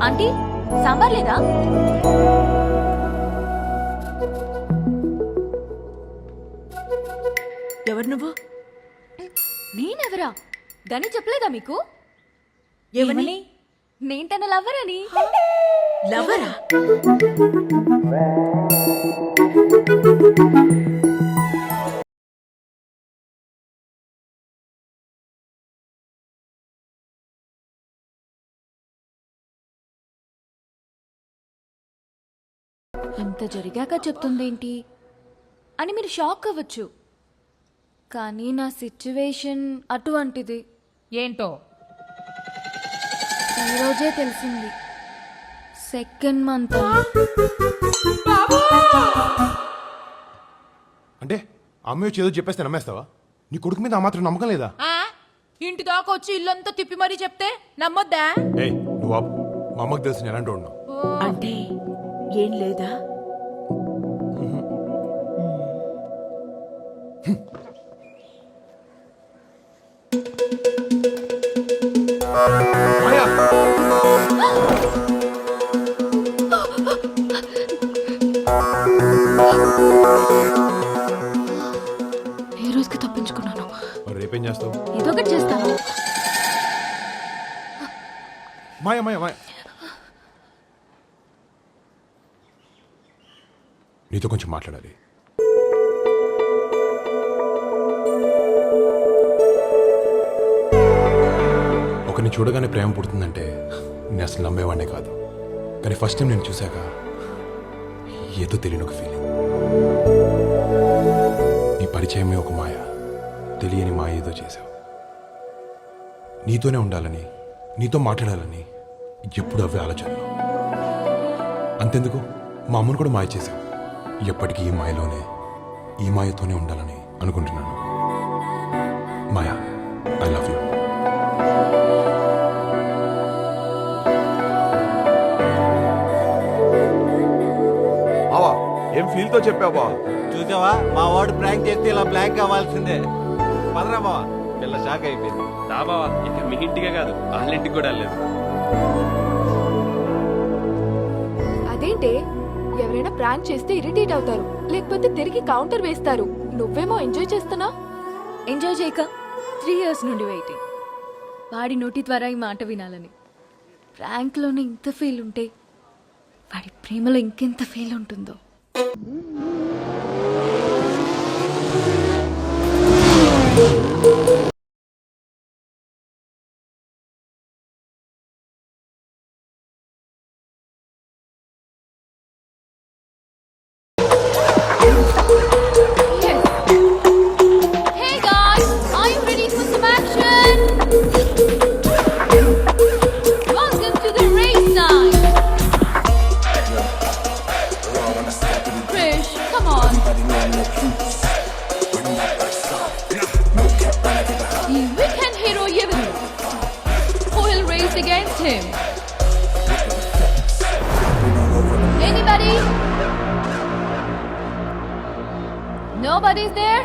Aunty sambar లేదా? ఎవరు నువ్వు? నేనెవరా? దాన్ని చెప్పలేదా మీకు? ఏమని? నేను తన లవర్ అని. లవరా? ఇంత జరిగాక చెప్తుందేంటి అని మీరు షాక్ అవ్వచ్చు, కానీ నా సిచ్యువేషన్ అటువంటిది. ఏంటో ఈరోజే తెలిసింది. Second month. అంటే అమ్మాయి వచ్చి ఏదో చెప్పేస్తే నమ్మేస్తావా? నీ కొడుకు మీద ఆ మాత్రం నమ్మకం లేదా? ఇంటి దాకా వచ్చి ఇల్లంతా తిప్పి మరీ చెప్తే నమ్మొద్దా? ఏయ్ నువ్వు ఆపు. మా అమ్మకి తెలిసిన ఎలాంటి ఉన్నావు? అంటే ఏం లేదా? ఏ రోజుకి తప్పించుకున్నాను. మరి రేపేం చేస్తావు? ఏదో ఒకటి చేస్తాను. మాయ మాయ మాయ, నీతో కొంచెం మాట్లాడాలి. ఒకరిని చూడగానే ప్రేమ పుడుతుందంటే నేను అసలు నమ్మేవాడినే కాదు. కానీ ఫస్ట్ టైం నేను చూశాక ఏదో తెలియని ఒక ఫీలింగ్. నీ పరిచయమే ఒక మాయ, తెలియని మాయ ఏదో చేశావు. నీతోనే ఉండాలని, నీతో మాట్లాడాలని ఎప్పుడు అవే ఆలోచనలు. అంతెందుకు మా అమ్మను కూడా మాయ చేశావు. ఎప్పటికీ ఈ మాయలోనే, ఈ మాయతోనే ఉండాలని అనుకుంటున్నాను. మాయా, ఐ లవ్ యూ. బావా ఏం ఫీల్ తో చెప్పావా? చూసావా మా వాడు ప్రాంక్ చేస్తే ఇలా బ్లాంక్ అవ్వాల్సిందే. పదరా బావా, పిల్ల షాక్ అయిపోయింది. రా బావా, ఇక మీ ఇంటికే కాదు వాళ్ళ ఇంటికి కూడా వెళ్ళలేదు. అదేంటే, ఎవరైనా ప్రాంక్ చేస్తే ఇరిటేట్ అవుతారు, లేకపోతే తిరిగి కౌంటర్ వేస్తారు. నువ్వేమో ఎంజాయ్ చేస్తున్నా. ఎంజాయ్ చేయక 3 years నుండి వెయిటింగ్. వాడి నోటి ద్వారా ఈ మాట వినాలని. ప్రాంక్లోనే ఇంత ఫీల్ ఉంటే వాడి ప్రేమలో ఇంకెంత ఫీల్ ఉంటుందో. Hey guys, are you ready for some action? Welcome to the race night. Krish, come on. The weekend hero Yevgeny. Who will race against him? Anybody? Nobody's there?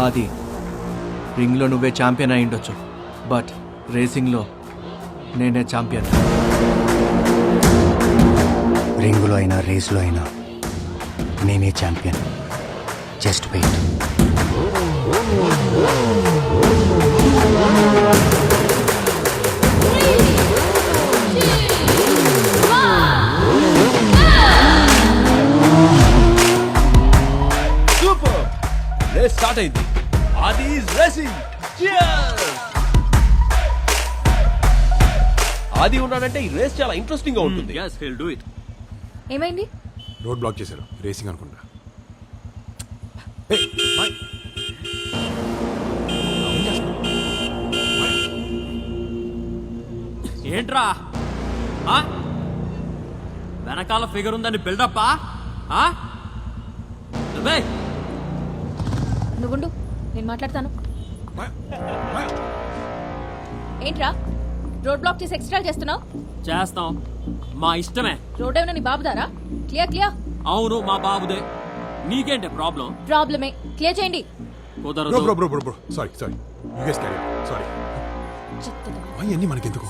ఆది, రింగ్లో నువ్వే ఛాంపియన్ అయి ఉండొచ్చు, బట్ రేసింగ్లో నేనే champion. రింగులో అయినా రేసులో అయినా నేనే champion. Just wait. Super, race start అయింది. Aadi is racing. ఆది ఉన్నాడంటే ఈ రేస్ చాలా ఇంట్రెస్టింగ్ గా ఉంటుంది. yes he'll do it. ఏమైంది? రోడ్ బ్లాక్ చేశారు, రేసింగ్ అనుకుంటా. ఏయ్, మాయ. ఏంట్రా వెనకాల ఫిగర్ ఉందని బిల్డప్పా? నువ్వుండు, నేను మాట్లాడతాను. ఏంట్రా రోడ్ బ్లాక్ చేసి ఎక్స్ట్రా చేస్తున్నావు? చేస్తాం, మా ఇష్టమే. రోడ్ ఏమైనా నీ బాబుదారా? Clear clear. అవును, మా బాబుదే. నీకేంటే ప్రాబ్లం? ప్రాబ్లమే, క్లియర్ చేయండి. కుదరదు. Bro sorry you guys carry sorry. అన్నీ మనకెందుకు?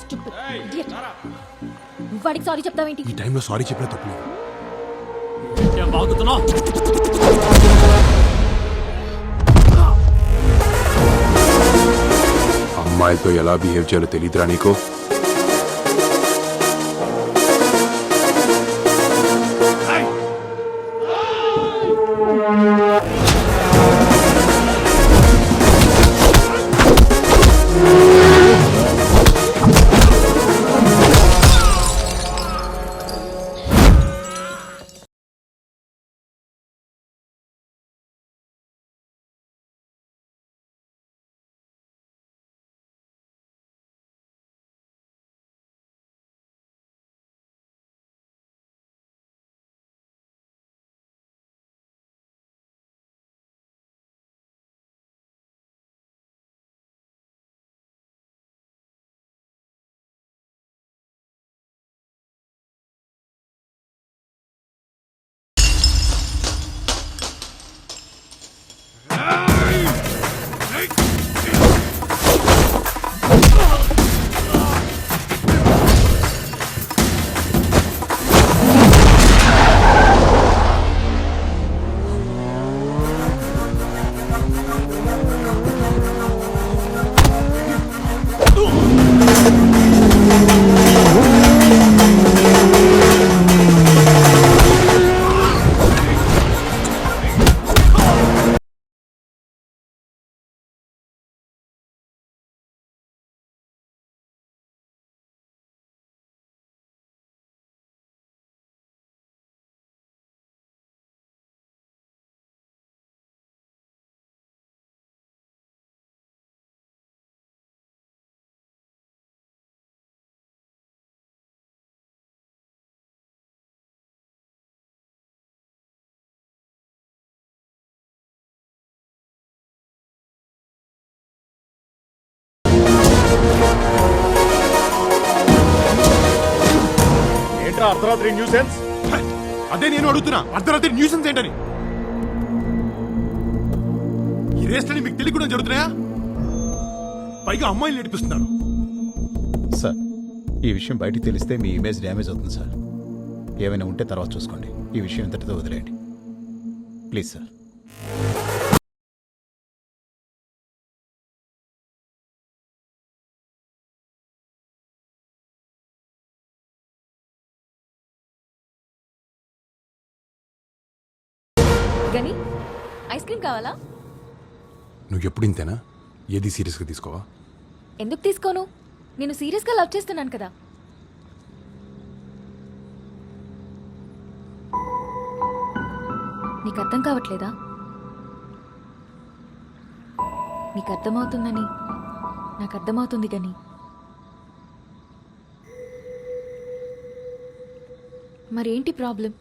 నువ్వు వాడికి సారీ చెప్తావేంటి? ఈ టైంలో సారీ చెప్పినా తప్పలేదు. ఏం బాగుతున్నావు? అమ్మాయిలతో ఎలా బిహేవ్ చేయాలో తెలియదురా నీకు? ఏంట్రా అర్ధరాత్రి న్యూసెన్స్? అదే నేను అడుగుతున్నా, అర్ధరాత్రి న్యూసెన్స్ ఏంటని. ఈ రేస్లని మీకు తెలియకుండా జరుగుతున్నాయా? పైగా అమ్మాయిలు నడిపిస్తున్నారు. సార్, ఈ విషయం బయటికి తెలిస్తే మీ ఇమేజ్ డ్యామేజ్ అవుతుంది సార్. ఏమైనా ఉంటే తర్వాత చూసుకోండి. ఈ విషయం ఇంతటితో వదిలేయండి ప్లీజ్ సార్. గని ఐస్ క్రీమ్ కావాలా? నువ్వు ఎప్పుడు ఇంతేనా? ఏది సీరియస్గా తీసుకోవా? ఎందుకు తీసుకోను? నేను సీరియస్గా లవ్ చేస్తున్నాను కదా. నీకు అర్థం కావట్లేదా? నీకు అర్థమవుతుందని నాకు అర్థమవుతుంది. గని మరేంటి ప్రాబ్లం?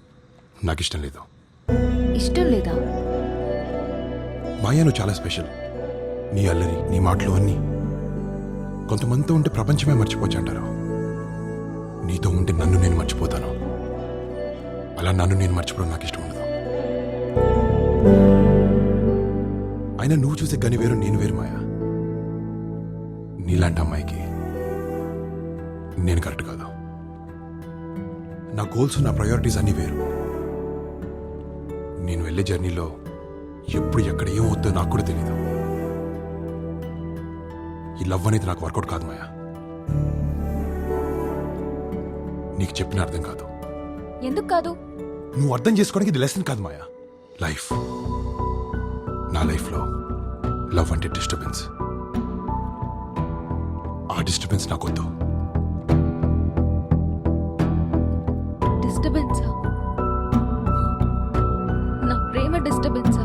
నాకు ఇష్టం లేదు. ఇష్టం లేదా? మాయా నువ్వు చాలా స్పెషల్. నీ అల్లరి, నీ మాటలు అన్నీ కొంతమందితో ఉంటే ప్రపంచమే మర్చిపోవచ్చు అంటారు. నీతో ఉంటే నన్ను నేను మర్చిపోతాను. అలా నన్ను నేను మర్చిపోవడం నాకు ఇష్టం ఉండదు. అయినా నువ్వు చూసే గని వేరు, నేను వేరు మాయా. నీలాంటి అమ్మాయికి నేను కరెక్ట్ కాదు. నా గోల్స్, నా ప్రయారిటీస్ అన్నీ వేరు. నేను వెళ్ళే జర్నీలో ఎప్పుడు ఎక్కడ ఏమవుద్దో నాకు కూడా తెలీదు. ఈ లవ్ అనేది నాకు వర్కౌట్ కాదు మాయా. నీకు చెప్పిన అర్థం కాదు. ఎందుకు కాదు? నువ్వు అర్థం చేసుకోవడానికి ఇది లెసన్ కాదు మాయా, లైఫ్. నా లైఫ్లో లవ్ అంటే డిస్టర్బెన్స్. ఆ డిస్టర్బెన్స్ నాకొద్దు. డిస్టర్బెన్సా? నా ప్రేమ డిస్టర్బెన్సా?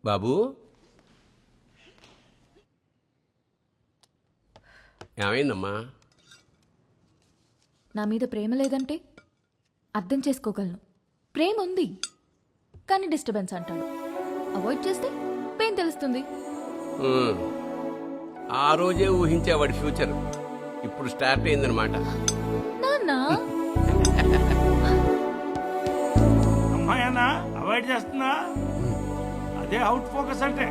బాబు ఏమైందమ్మా? నా మీద ప్రేమ లేదంటే అర్థం చేసుకోగలను. ప్రేమ ఉంది కానీ డిస్టర్బెన్స్ అంటాడు. అవాయిడ్ చేస్తే పెయిన్ తెలుస్తుంది. ఉమ్. ఆ రోజే ఊహించేవాడి ఫ్యూచర్ ఇప్పుడు స్టార్ట్ అయిందనమాట. నాన్న అమ్మాయన్నా అవాయిడ్ చేస్తున్నా, అదే అవుట్ ఫోకస్ అంటే.